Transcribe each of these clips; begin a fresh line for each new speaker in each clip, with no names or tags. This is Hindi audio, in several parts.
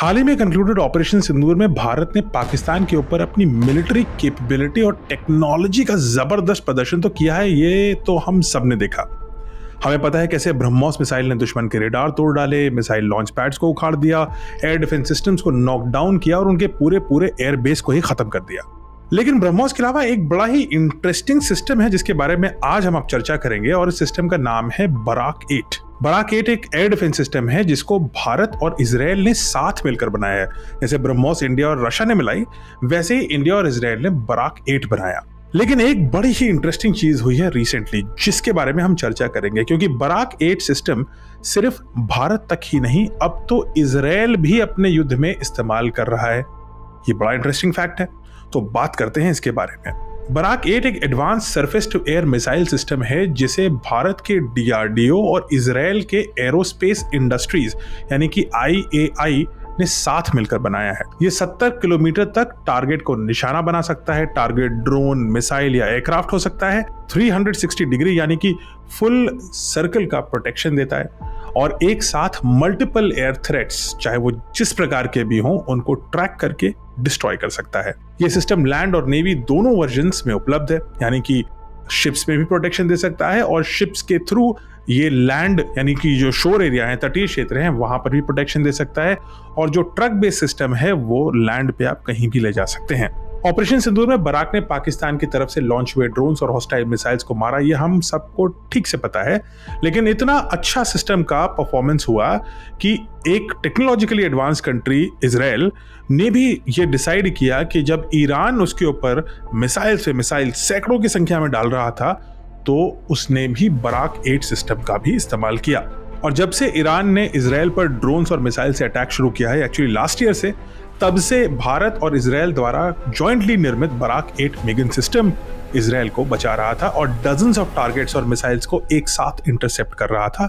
हाल ही में कंक्लूडेड ऑपरेशन सिंदूर में भारत ने पाकिस्तान के ऊपर अपनी मिलिट्री कैपेबिलिटी और टेक्नोलॉजी का जबरदस्त प्रदर्शन तो किया है। ये तो हम सब ने देखा। हमें पता है कैसे ब्रह्मोस मिसाइल ने दुश्मन के रेडार तोड़ डाले, मिसाइल लॉन्च पैड्स को उखाड़ दिया, एयर डिफेंस सिस्टम्स को नॉकडाउन किया और उनके पूरे एयर बेस को ही खत्म कर दिया। लेकिन ब्रह्मोस के अलावा एक बड़ा ही इंटरेस्टिंग सिस्टम है जिसके बारे में आज हम चर्चा करेंगे और इस सिस्टम का नाम है बराक 8। बराक 8 एक एयर डिफेंस सिस्टम है जिसको भारत और इजराइल ने साथ मिलकर बनाया है। जैसे ब्रह्मोस इंडिया और रशिया ने मिलाई, वैसे ही इंडिया और इजराइल ने बराक 8 बनाया। लेकिन एक बड़ी ही इंटरेस्टिंग चीज हुई है रिसेंटली जिसके बारे में हम चर्चा करेंगे, क्योंकि बराक 8 सिस्टम सिर्फ भारत तक ही नहीं, अब तो इजराइल भी अपने युद्ध में इस्तेमाल कर रहा है। ये बड़ा इंटरेस्टिंग फैक्ट है, तो बात करते हैं इसके बारे में। बराक 8 एक advance surface to air missile system है जिसे भारत के डीआरडीओ और इजराइल के एरोस्पेस इंडस्ट्रीज यानी कि IAI ने साथ मिलकर बनाया है। ये 70 किलोमीटर तक टारगेट को निशाना बना सकता है। टारगेट ड्रोन, मिसाइल या एयरक्राफ्ट हो सकता है। 360 डिग्री यानी कि फुल सर्कल का प्रोटेक्शन देता है और एक साथ मल्टीपल एयर थ्रेट्स, चाहे वो जिस प्रकार के भी हों, उनको ट्रैक करके डिस्ट्रॉय कर सकता है। ये सिस्टम लैंड और नेवी दोनों वर्जन्स में उपलब्ध है, यानी कि शिप्स में भी प्रोटेक्शन दे सकता है और शिप्स के थ्रू ये लैंड यानी कि जो शोर एरिया है, तटीय क्षेत्र हैं, वहां पर भी प्रोटेक्शन दे सकता है। और जो ट्रक बेस्ड सिस्टम है वो लैंड पे आप कहीं भी ले जा सकते हैं। ऑपरेशन सिंदूर में बराक ने पाकिस्तान की तरफ से लॉन्च हुए ड्रोन्स और हॉस्टाइल मिसाइल्स को मारा, ये हम सबको ठीक से पता है। लेकिन इतना अच्छा सिस्टम का परफॉर्मेंस हुआ कि एक टेक्नोलॉजिकली एडवांस कंट्री इजराइल ने भी ये डिसाइड किया कि जब ईरान उसके ऊपर मिसाइल से मिसाइल सैकड़ों की संख्या में डाल रहा था, तो उसने भी बराक 8 सिस्टम का भी इस्तेमाल किया। और जब से ईरान ने इजराइल पर ड्रोन्स और मिसाइल से अटैक शुरू किया है, एक्चुअली लास्ट ईयर से, तब से भारत और इजराइल द्वारा जॉइंटली निर्मित बराक 8 मिगन सिस्टम इजराइल को बचा रहा था और डजन्स ऑफ टारगेट्स और मिसाइल्स को एक साथ इंटरसेप्ट कर रहा था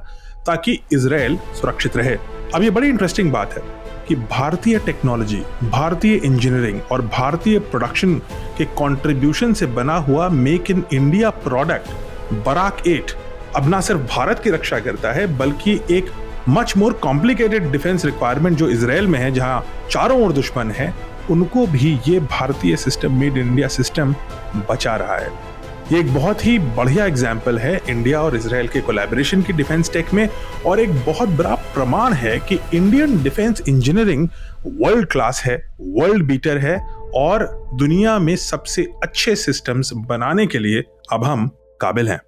ताकि इजराइल सुरक्षित रहे। अब ये बड़ी इंटरेस्टिंग बात है कि भारतीय टेक्नोलॉजी, भारतीय इंजीनियरिंग और भारतीय प्रोडक्शन के कंट्रीब्यूशन से बना हुआ make in India product Barak 8 अब ना सिर्फ भारत की रक्षा करता है, बल्कि एक much more complicated defence requirement जो इजराइल में है, जहां चारों ओर दुश्मन है, उनको भी ये भारतीय system, made in India system बचा रहा है। ये एक बहुत ही बढ़िया एग्जाम्पल है इंडिया और इजराइल के कोलैबोरेशन की डिफेंस टेक में और एक बहुत बड़ा प्रमाण है कि Indian defence engineering world class है, वर्ल्ड बीटर है और दुनिया में सबसे अच्छे सिस्टम्स बनाने के लिए अब हम काबिल हैं।